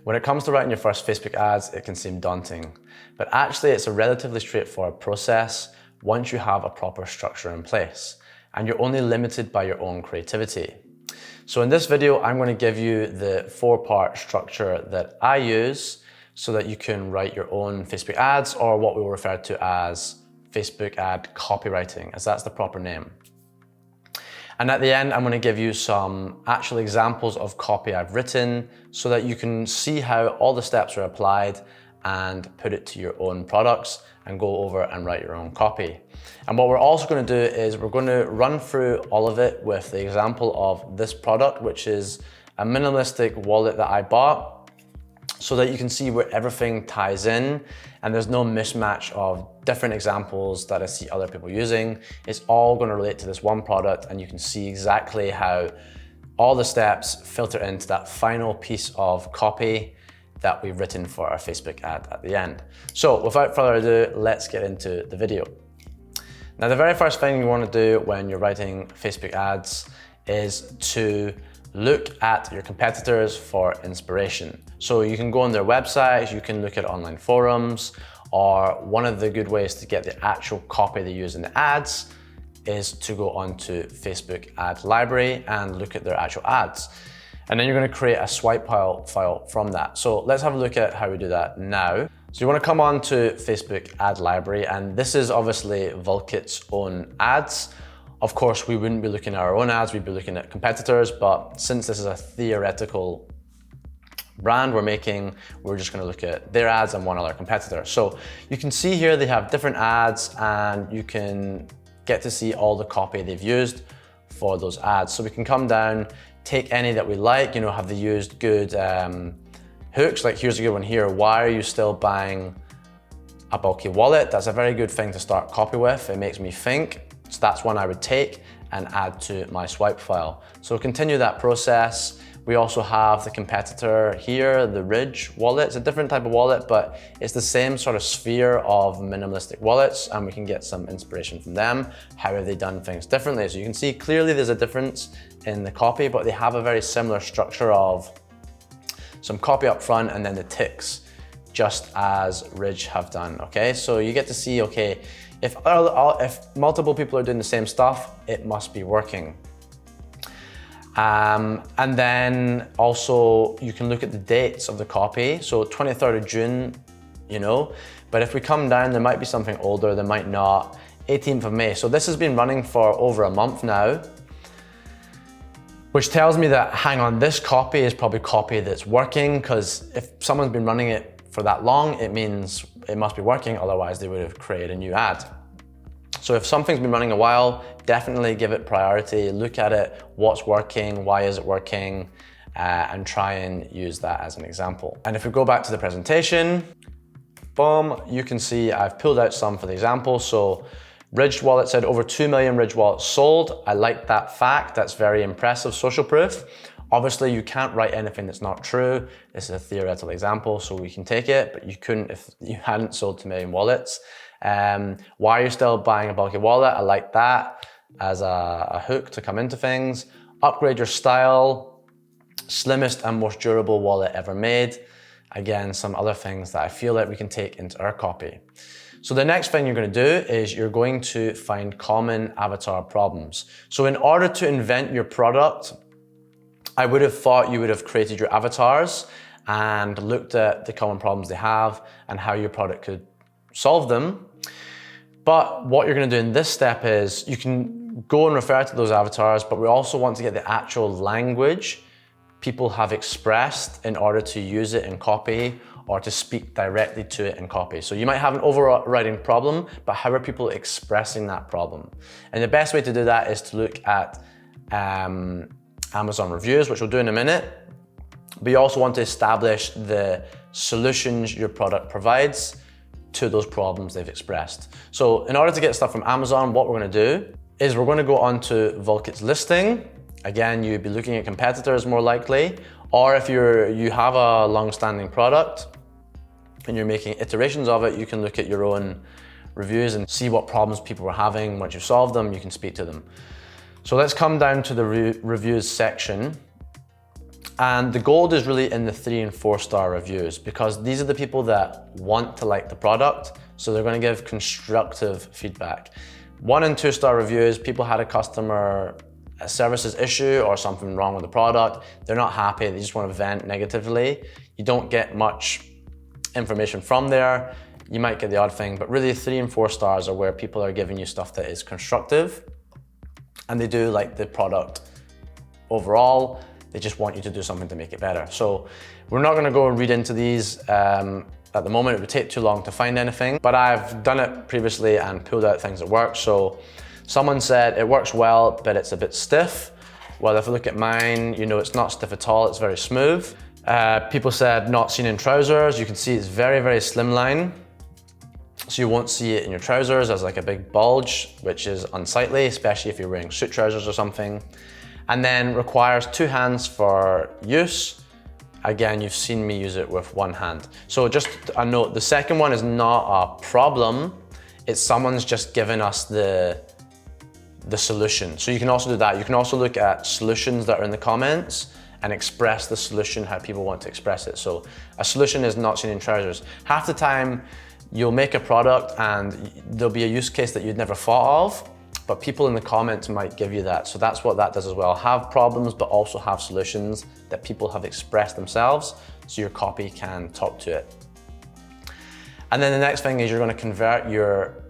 When it comes to writing your first Facebook ads, it can seem daunting, but actually it's a relatively straightforward process once you have a proper structure in place, and you're only limited by your own creativity. So in this video, I'm going to give you the 4-part structure that I use so that you can write your own Facebook ads, or what we will refer to as Facebook ad copywriting, as that's the proper name. And at the end, I'm going to give you some actual examples of copy I've written so that you can see how all the steps are applied and put it to your own products and go over and write your own copy. And what we're also going to do is we're going to run through all of it with the example of this product, which is a minimalistic wallet that I bought, so that you can see where everything ties in and there's no mismatch of different examples that I see other people using. It's all going to relate to this one product, and you can see exactly how all the steps filter into that final piece of copy that we've written for our Facebook ad at the end. So without further ado, let's get into the video. Now, the very first thing you want to do when you're writing Facebook ads is to look at your competitors for inspiration. So you can go on their websites, you can look at online forums, or one of the good ways to get the actual copy they use in the ads is to go onto Facebook ad library and look at their actual ads. And then you're going to create a swipe file from that. So let's have a look at how we do that now. So you want to come on to Facebook ad library, and this is obviously Vulkit's own ads. Of course, we wouldn't be looking at our own ads, we'd be looking at competitors, but since this is a theoretical brand we're making, we're just going to look at their ads and one other competitor. So you can see here they have different ads, and you can get to see all the copy they've used for those ads. So we can come down, take any that we like, have they used good hooks? Like here's a good one here. Why are you still buying a bulky wallet? That's a very good thing to start copy with. It makes me think. So that's one I would take and add to my swipe file. So continue that process. We also have the competitor here, the Ridge wallet. It's a different type of wallet, but it's the same sort of sphere of minimalistic wallets, and we can get some inspiration from them. How have they done things differently? So you can see clearly there's a difference in the copy, but they have a very similar structure of some copy up front and then the ticks, just as Ridge have done, okay? So you get to see, okay, if multiple people are doing the same stuff, it must be working. And then also you can look at the dates of the copy. So 23rd of June, but if we come down, there might be something older, there might not. 18th of May. So this has been running for over a month now, which tells me that, hang on, this copy is probably copy that's working, because if someone's been running it for that long, it means it must be working, otherwise they would have created a new ad. So if something's been running a while, definitely give it priority, look at it, what's working, why is it working, and try and use that as an example. And if we go back to the presentation, boom, you can see I've pulled out some for the example. So Ridge Wallet said over 2 million Ridge Wallets sold. I like that fact, that's very impressive social proof. Obviously, you can't write anything that's not true. This is a theoretical example, so we can take it, but you couldn't if you hadn't sold 2 million wallets. Why are you still buying a bulky wallet? I like that as a hook to come into things. Upgrade your style. Slimmest and most durable wallet ever made. Again, some other things that I feel like we can take into our copy. So the next thing you're going to do is you're going to find common avatar problems. So in order to invent your product, I would have thought you would have created your avatars and looked at the common problems they have and how your product could solve them. But what you're going to do in this step is you can go and refer to those avatars, but we also want to get the actual language people have expressed in order to use it in copy or to speak directly to it in copy. So you might have an overriding problem, but how are people expressing that problem? And the best way to do that is to look at Amazon reviews, which we'll do in a minute. But you also want to establish the solutions your product provides to those problems they've expressed. So in order to get stuff from Amazon, what we're going to do is we're going to go onto Vulkit's listing. Again, you'd be looking at competitors more likely, or if you have a long-standing product and you're making iterations of it, you can look at your own reviews and see what problems people were having. Once you've solved them, you can speak to them. So let's come down to the reviews section. And the gold is really in the 3 and 4 star reviews, because these are the people that want to like the product, so they're going to give constructive feedback. 1 and 2 star reviews, people had a customer services issue or something wrong with the product, they're not happy, they just want to vent negatively. You don't get much information from there. You might get the odd thing, but really 3 and 4 stars are where people are giving you stuff that is constructive and they do like the product overall. They just want you to do something to make it better. So we're not going to go and read into these at the moment. It would take too long to find anything, but I've done it previously and pulled out things that work. So someone said it works well, but it's a bit stiff. Well, if you look at mine, you know it's not stiff at all, it's very smooth. People said not seen in trousers. You can see it's very, very slimline. So you won't see it in your trousers as like a big bulge, which is unsightly, especially if you're wearing suit trousers or something. And then requires 2 hands for use. Again, you've seen me use it with 1 hand. So just a note, the second one is not a problem. It's someone's just given us the solution. So you can also do that. You can also look at solutions that are in the comments and express the solution how people want to express it. So a solution is not seen in trousers. Half the time you'll make a product and there'll be a use case that you'd never thought of, but people in the comments might give you that. So that's what that does as well. Have problems, but also have solutions that people have expressed themselves, so your copy can talk to it. And then the next thing is you're going to convert your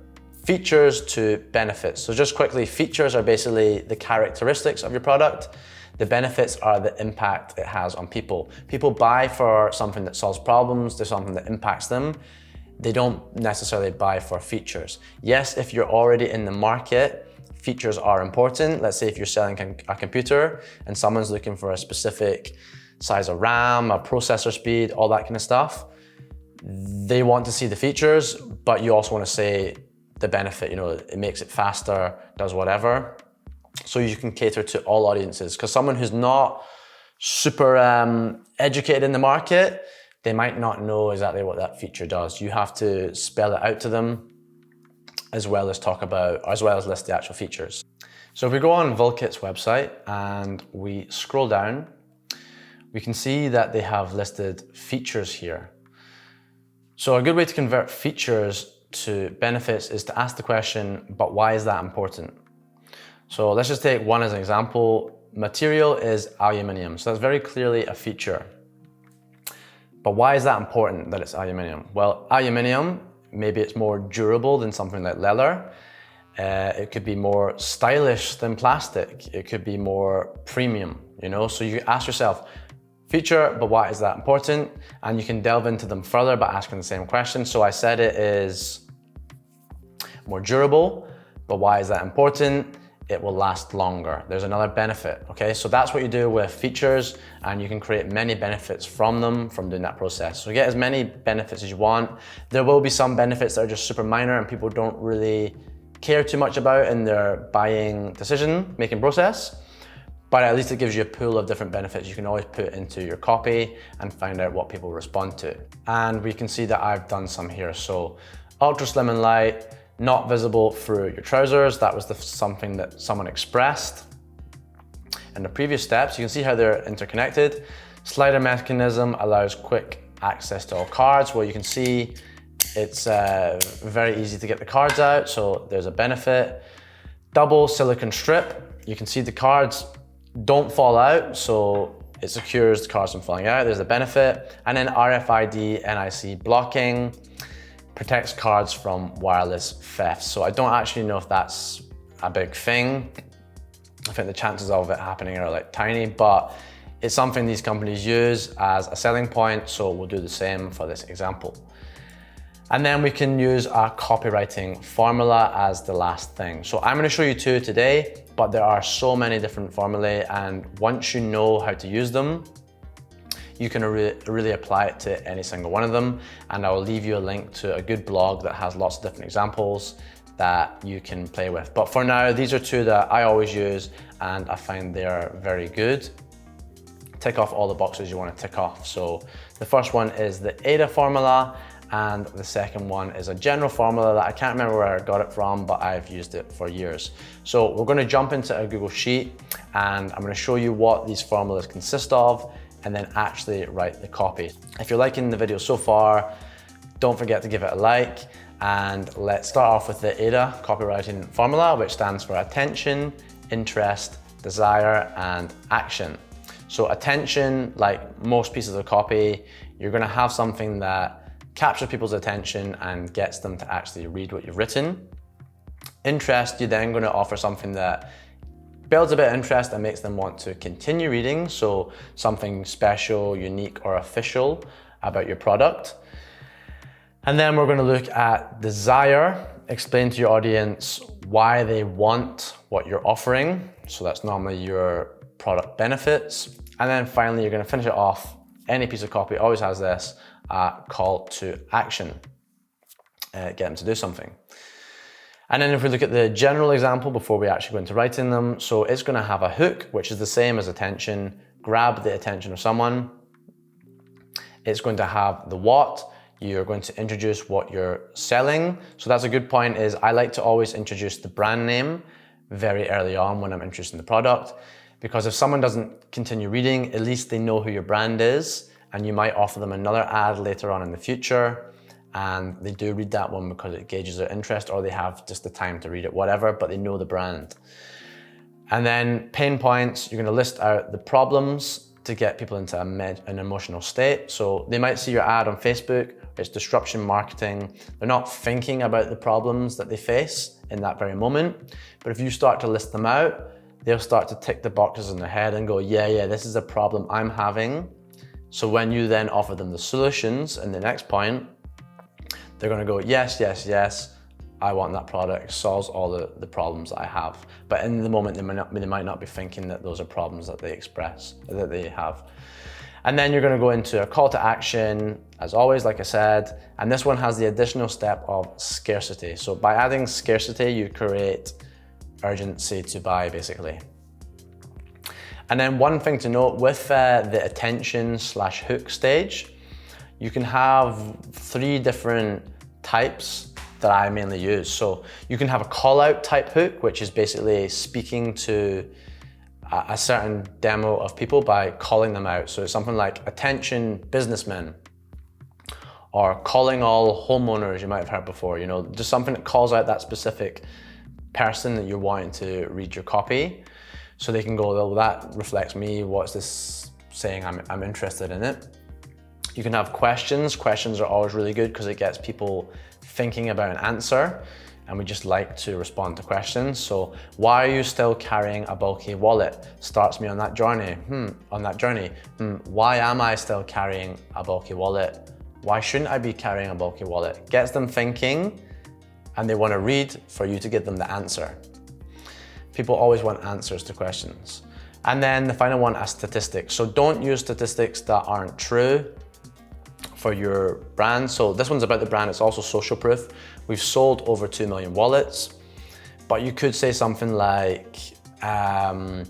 features to benefits. So just quickly, features are basically the characteristics of your product. The benefits are the impact it has on people. People buy for something that solves problems, there's something that impacts them. They don't necessarily buy for features. Yes, if you're already in the market, features are important. Let's say if you're selling a computer and someone's looking for a specific size of RAM, a processor speed, all that kind of stuff, they want to see the features, but you also want to say the benefit, you know, it makes it faster, does whatever. So you can cater to all audiences, because someone who's not super educated in the market, they might not know exactly what that feature does. You have to spell it out to them, as well as list the actual features. So if we go on Vulkit's website and we scroll down, we can see that they have listed features here. So a good way to convert features to benefits is to ask the question, but why is that important? So let's just take one as an example. Material is aluminium. So that's very clearly a feature. But why is that important that it's aluminium? Well, aluminium, maybe it's more durable than something like leather. It could be more stylish than plastic. It could be more premium, you know? So you ask yourself, feature, but why is that important? And you can delve into them further by asking the same question. So I said it is more durable, but why is that important? It will last longer. There's another benefit, okay? So that's what you do with features, and you can create many benefits from them from doing that process. So get as many benefits as you want. There will be some benefits that are just super minor and people don't really care too much about in their buying decision-making process, but at least it gives you a pool of different benefits you can always put into your copy and find out what people respond to. And we can see that I've done some here. So ultra slim and light, not visible through your trousers. That was something that someone expressed. In the previous steps, you can see how they're interconnected. Slider mechanism allows quick access to all cards. Well, you can see it's very easy to get the cards out, so there's a benefit. Double silicone strip. You can see the cards don't fall out, so it secures the cards from falling out. There's a benefit. And then RFID NIC blocking protects cards from wireless theft. So I don't actually know if that's a big thing. I think the chances of it happening are like tiny, but it's something these companies use as a selling point, so we'll do the same for this example. And then we can use our copywriting formula as the last thing. So I'm going to show you 2 today, but there are so many different formulae, and once you know how to use them, you can really apply it to any single one of them. And I will leave you a link to a good blog that has lots of different examples that you can play with. But for now, these are 2 that I always use and I find they're very good. Tick off all the boxes you want to tick off. So the first one is the AIDA formula, and the second one is a general formula that I can't remember where I got it from, but I've used it for years. So we're going to jump into a Google Sheet and I'm going to show you what these formulas consist of. and then actually write the copy. If you're liking the video so far, don't forget to give it a like, and let's start off with the AIDA copywriting formula, which stands for attention, interest, desire, and action. So attention, like most pieces of copy, you're gonna have something that captures people's attention and gets them to actually read what you've written. Interest, you're then gonna offer something that builds a bit of interest and makes them want to continue reading. So something special, unique, or official about your product. And then we're gonna look at desire, explain to your audience why they want what you're offering. So that's normally your product benefits. And then finally, you're gonna finish it off. Any piece of copy always has this call to action. Get them to do something. And then if we look at the general example before we actually go into writing them, so it's gonna have a hook, which is the same as attention, grab the attention of someone. It's going to have the what. You're going to introduce what you're selling. So that's a good point, is I like to always introduce the brand name very early on when I'm introducing the product, because if someone doesn't continue reading, at least they know who your brand is, and you might offer them another ad later on in the future, and they do read that one because it gauges their interest, or they have just the time to read it, whatever, but they know the brand. And then pain points, you're gonna list out the problems to get people into an emotional state. So they might see your ad on Facebook, it's disruption marketing. They're not thinking about the problems that they face in that very moment. But if you start to list them out, they'll start to tick the boxes in their head and go, yeah, this is a problem I'm having. So when you then offer them the solutions in the next point, they're gonna go, yes, I want that product, it solves all the problems that I have. But in the moment, they might not be thinking that those are problems that they have. And then you're gonna go into a call to action, as always, like I said, and this one has the additional step of scarcity. So by adding scarcity, you create urgency to buy, basically. And then one thing to note with the attention/hook stage, you can have 3 different types that I mainly use. So you can have a call out type hook, which is basically speaking to a certain demo of people by calling them out. So it's something like attention businessmen, or calling all homeowners, you might have heard before, just something that calls out that specific person that you're wanting to read your copy. So they can go, well, that reflects me, what's this saying, I'm interested in it. You can have questions. Questions are always really good because it gets people thinking about an answer, and we just like to respond to questions. So why are you still carrying a bulky wallet? Starts me on that journey. Why am I still carrying a bulky wallet? Why shouldn't I be carrying a bulky wallet? Gets them thinking, and they want to read for you to give them the answer. People always want answers to questions. And then the final one is statistics. So don't use statistics that aren't true for your brand. So this one's about the brand, it's also social proof. We've sold over 2 million wallets, but you could say something like, I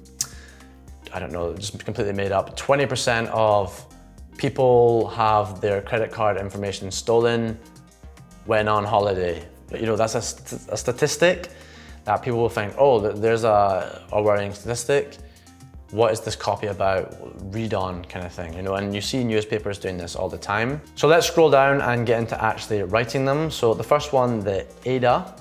don't know, just completely made up, 20% of people have their credit card information stolen when on holiday. That's a statistic that people will think, oh, there's a worrying statistic. What is this copy about? Read on kind of thing, and you see newspapers doing this all the time. So let's scroll down and get into actually writing them. So the first one, the AIDA,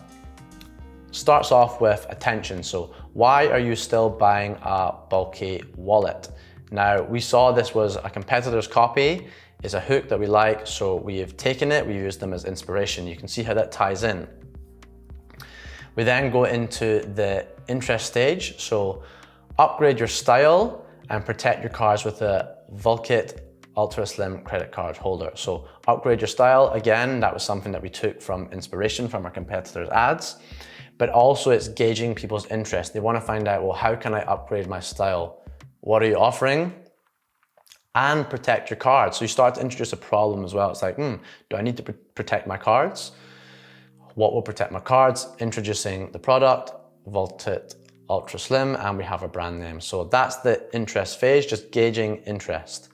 starts off with attention. So why are you still buying a bulky wallet? Now, we saw this was a competitor's copy, is a hook that we like, so we have taken it, we used them as inspiration. You can see how that ties in. We then go into the interest stage. So upgrade your style and protect your cards with a Vulkit ultra slim credit card holder. So upgrade your style, again, that was something that we took from inspiration from our competitors' ads, but also it's gauging people's interest. They want to find out, well, how can I upgrade my style? What are you offering? And protect your cards. So you start to introduce a problem as well. It's like, do I need to protect my cards? What will protect my cards? Introducing the product, Vulkit Ultra Slim, and we have a brand name. So that's the interest phase, just gauging interest.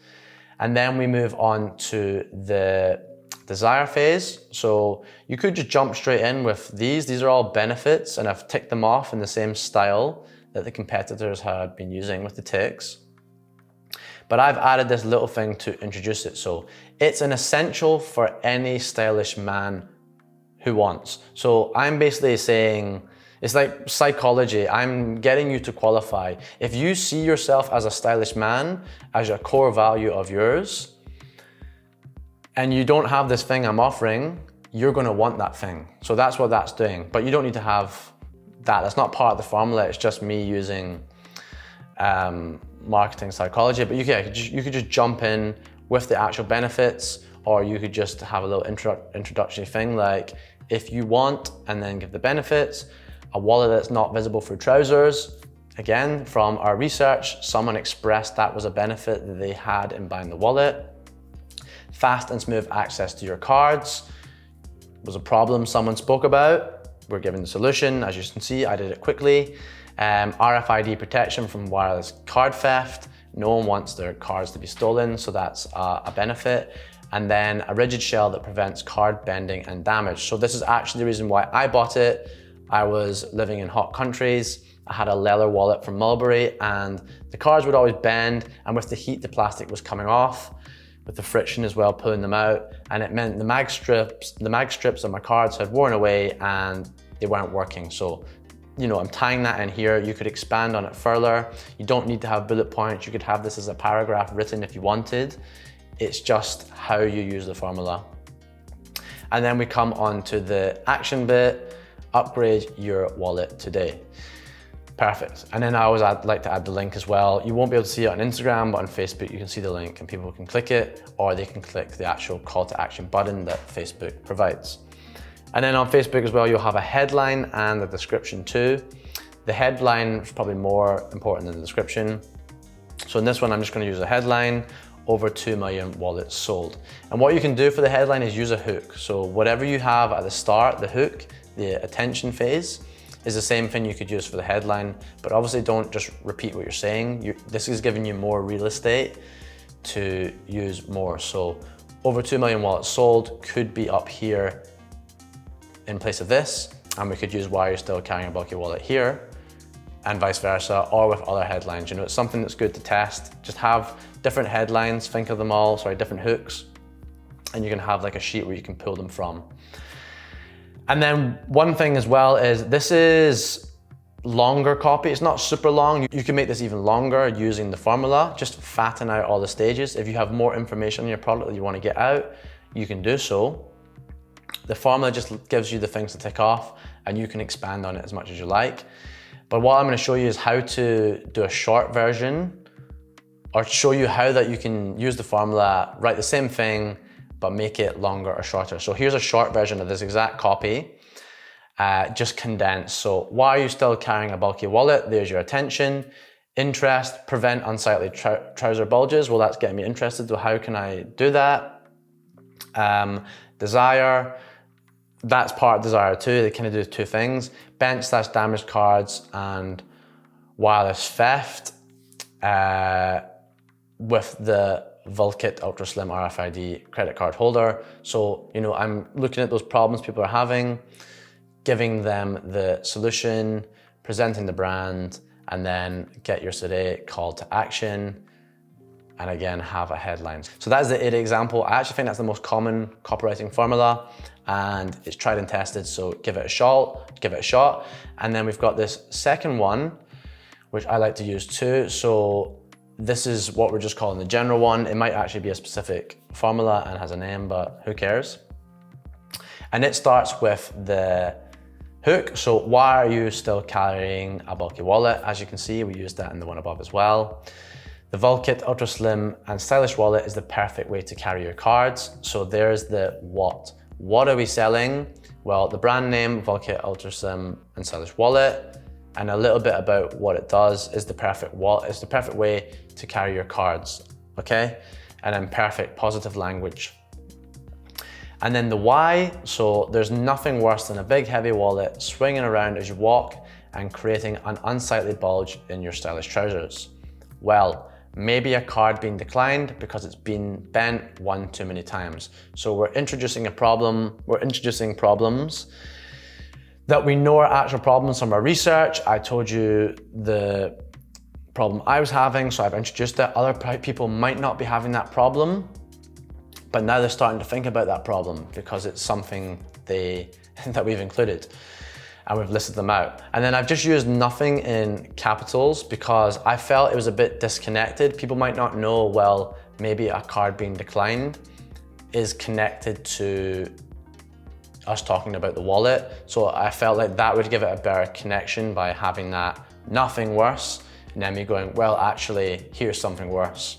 And then we move on to the desire phase. So you could just jump straight in with these. These are all benefits, and I've ticked them off in the same style that the competitors had been using with the ticks. but I've added this little thing to introduce it. So it's an essential for any stylish man who wants. So I'm basically saying, it's like psychology. I'm getting you to qualify. If you see yourself as a stylish man, as a core value of yours, and you don't have this thing I'm offering, you're gonna want that thing. So that's what that's doing. But you don't need to have that. That's not part of the formula. It's just me using marketing psychology. But you could just jump in with the actual benefits, or you could just have a little introductory thing like, if you want, and then give the benefits. A wallet that's not visible through trousers. Again, from our research, someone expressed that was a benefit that they had in buying the wallet. Fast and smooth access to your cards was a problem someone spoke about. We're giving the solution. As you can see, I did it quickly. RFID protection from wireless card theft. No one wants their cards to be stolen, so that's a benefit. And then a rigid shell that prevents card bending and damage. So this is actually the reason why I bought it. I was living in hot countries. I had a leather wallet from Mulberry, and the cards would always bend, and with the heat, the plastic was coming off, with the friction as well, pulling them out. And it meant the mag strips on my cards had worn away and they weren't working. So, you know, I'm tying that in here. You could expand on it further. You don't need to have bullet points. You could have this as a paragraph written if you wanted. It's just how you use the formula. And then we come on to the action bit. Upgrade your wallet today. Perfect. And then I always like to add the link as well. You won't be able to see it on Instagram, but on Facebook you can see the link and people can click it, or they can click the actual call to action button that Facebook provides. And then on Facebook as well, you'll have a headline and a description too. The headline is probably more important than the description. So in this one, I'm just going to use a headline. Over 2 million wallets sold. And what you can do for the headline is use a hook. So whatever you have at the start, the hook, the attention phase, is the same thing you could use for the headline, but obviously don't just repeat what you're saying. This is giving you more real estate to use more. So over 2 million wallets sold could be up here in place of this, and we could use why you're still carrying a bulky wallet here, and vice versa, or with other headlines. You know, it's something that's good to test. Just have different headlines, think of them all, different hooks, and you can have like a sheet where you can pull them from. And then one thing as well is this is longer copy. It's not super long. You can make this even longer using the formula, just fatten out all the stages. If you have more information on your product that you want to get out, you can do so. The formula just gives you the things to tick off, and you can expand on it as much as you like. But what I'm going to show you is how to do a short version, or show you how that you can use the formula, write the same thing, but make it longer or shorter. So here's a short version of this exact copy, just condensed. So why are you still carrying a bulky wallet? There's your attention. Interest, prevent unsightly trouser bulges. Well, that's getting me interested. So how can I do that? Desire, that's part of desire too. They kind of do two things. Bent/damaged cards and wireless theft with the Vulkit Ultra Slim RFID credit card holder. So, you know, I'm looking at those problems people are having, giving them the solution, presenting the brand, and then get your today call to action, and again, have a headline. So that is the AIDA example. I actually think that's the most common copywriting formula, and it's tried and tested, so give it a shot. And then we've got this second one, which I like to use too. So this is what we're just calling the general one. It might actually be a specific formula and has a name, but who cares? And it starts with the hook. So why are you still carrying a bulky wallet? As you can see, we used that in the one above as well. The Vulkit Ultra Slim and Stylish Wallet is the perfect way to carry your cards. So there's the what. What are we selling? Well, the brand name, Vulkit Ultra Slim and Stylish Wallet, and a little bit about what it does is the perfect wallet. It's the perfect way to carry your cards, okay? And then perfect positive language. And then the why, so there's nothing worse than a big heavy wallet swinging around as you walk and creating an unsightly bulge in your stylish trousers. Well, maybe a card being declined because it's been bent one too many times. So we're introducing a problem, we're introducing problems that we know are actual problems from our research. I told you the problem I was having, so I've introduced it. Other people might not be having that problem, but now they're starting to think about that problem because it's something that we've included and we've listed them out. And then I've just used nothing in capitals because I felt it was a bit disconnected. People might not know, well, maybe a card being declined is connected to us talking about the wallet. So I felt like that would give it a better connection by having that nothing worse, and then me going, well, actually, here's something worse.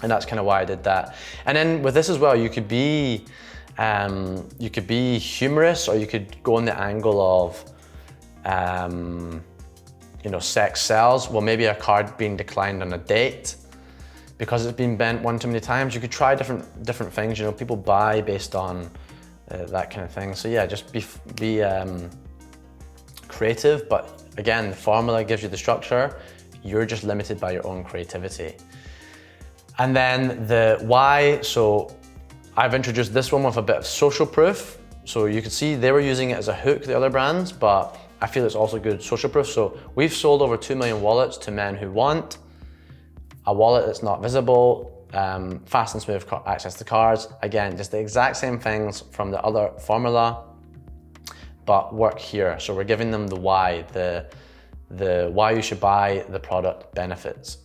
And that's kind of why I did that. And then with this as well, you could be humorous, or you could go on the angle of, sex sells. Well, maybe a card being declined on a date because it's been bent one too many times. You could try different things. People buy based on that kind of thing. So yeah, just be creative. But again, the formula gives you the structure. You're just limited by your own creativity. And then the why. So I've introduced this one with a bit of social proof. So you can see they were using it as a hook, the other brands, but I feel it's also good social proof. So we've sold over 2 million wallets to men who want a wallet that's not visible, fast and smooth access to cards. Again, just the exact same things from the other formula, but work here. So we're giving them the why, the why you should buy the product benefits.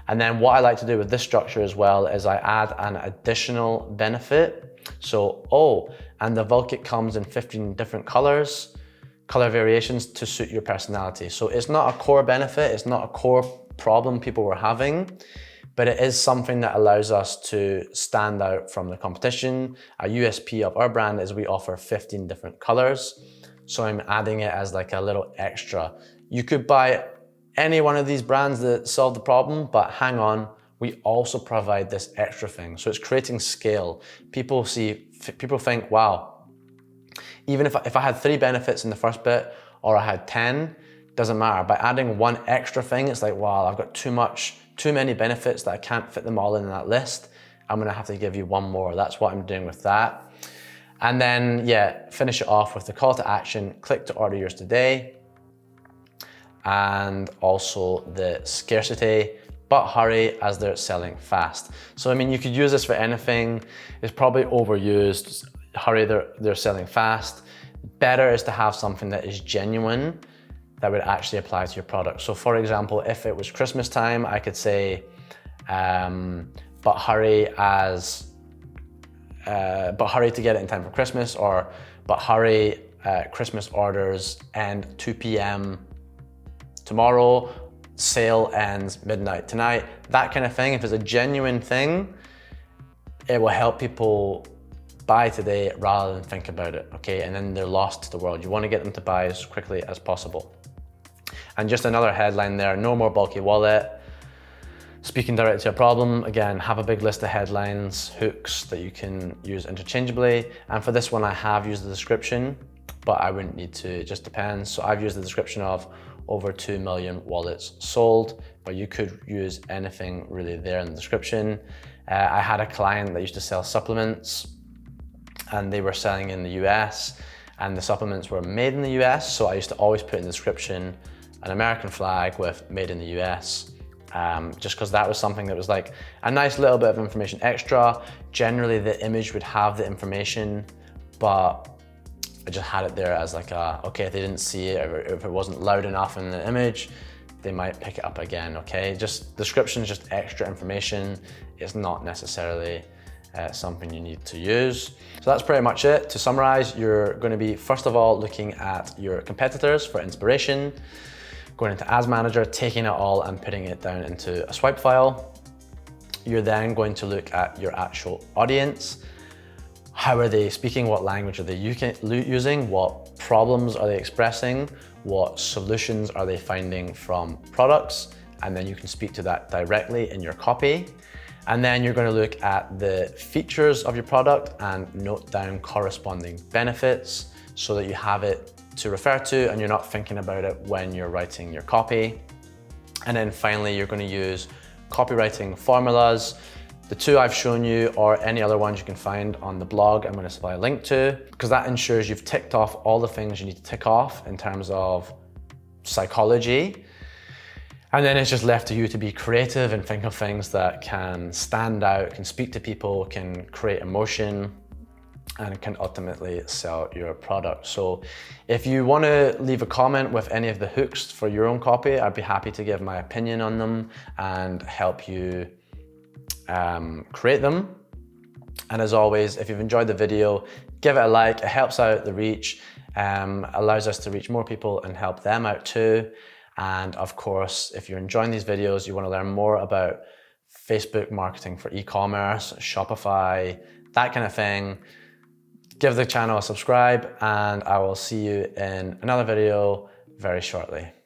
And then what I like to do with this structure as well is I add an additional benefit. So, and the Vulkit comes in 15 different color variations to suit your personality. So it's not a core benefit, it's not a core problem people were having, but it is something that allows us to stand out from the competition. A USP of our brand is we offer 15 different colors. So I'm adding it as like a little extra. You could buy any one of these brands that solve the problem, but hang on, we also provide this extra thing. So it's creating scale. People think, wow, even if I had 3 benefits in the first bit, or I had 10, doesn't matter. By adding one extra thing, it's like, wow, I've got too many benefits that I can't fit them all in that list. I'm gonna have to give you one more. That's what I'm doing with that. And then, yeah, finish it off with the call to action, click to order yours today. And also the scarcity, but hurry as they're selling fast. So, I mean, you could use this for anything. It's probably overused. Hurry, they're selling fast. Better is to have something that is genuine that would actually apply to your product. So for example, if it was Christmas time, I could say, but hurry to get it in time for Christmas, or but hurry, Christmas orders end 2 p.m. tomorrow, sale ends midnight tonight, that kind of thing. If it's a genuine thing, it will help people buy today rather than think about it, okay? And then they're lost to the world. You want to get them to buy as quickly as possible. And just another headline there, no more bulky wallet. Speaking directly to a problem, again, have a big list of headlines, hooks that you can use interchangeably. And for this one, I have used the description, but I wouldn't need to, it just depends. So I've used the description of over 2 million wallets sold, but you could use anything really there in the description. I had a client that used to sell supplements, and they were selling in the US, and the supplements were made in the US. So I used to always put in the description an American flag with made in the US, just because that was something that was like a nice little bit of information extra. Generally the image would have the information, but I just had it there as like okay, if they didn't see it, or if it wasn't loud enough in the image, they might pick it up again, okay? Just description is just extra information. It's not necessarily something you need to use. So that's pretty much it. To summarize, you're going to be, first of all, looking at your competitors for inspiration, going into Ads Manager, taking it all and putting it down into a swipe file. You're then going to look at your actual audience. How are they speaking? What language are they using? What problems are they expressing? What solutions are they finding from products? And then you can speak to that directly in your copy. And then you're going to look at the features of your product and note down corresponding benefits so that you have it to refer to and you're not thinking about it when you're writing your copy. And then finally, you're going to use copywriting formulas. The 2 I've shown you, or any other ones you can find on the blog, I'm going to supply a link to, because that ensures you've ticked off all the things you need to tick off in terms of psychology. And then it's just left to you to be creative and think of things that can stand out, can speak to people, can create emotion, and can ultimately sell your product. So if you want to leave a comment with any of the hooks for your own copy, I'd be happy to give my opinion on them and help you create them. And as always, if you've enjoyed the video, give it a like. It helps out the reach, allows us to reach more people and help them out too. And of course, if you're enjoying these videos, you want to learn more about Facebook marketing for e-commerce, Shopify, that kind of thing, give the channel a subscribe, and I will see you in another video very shortly.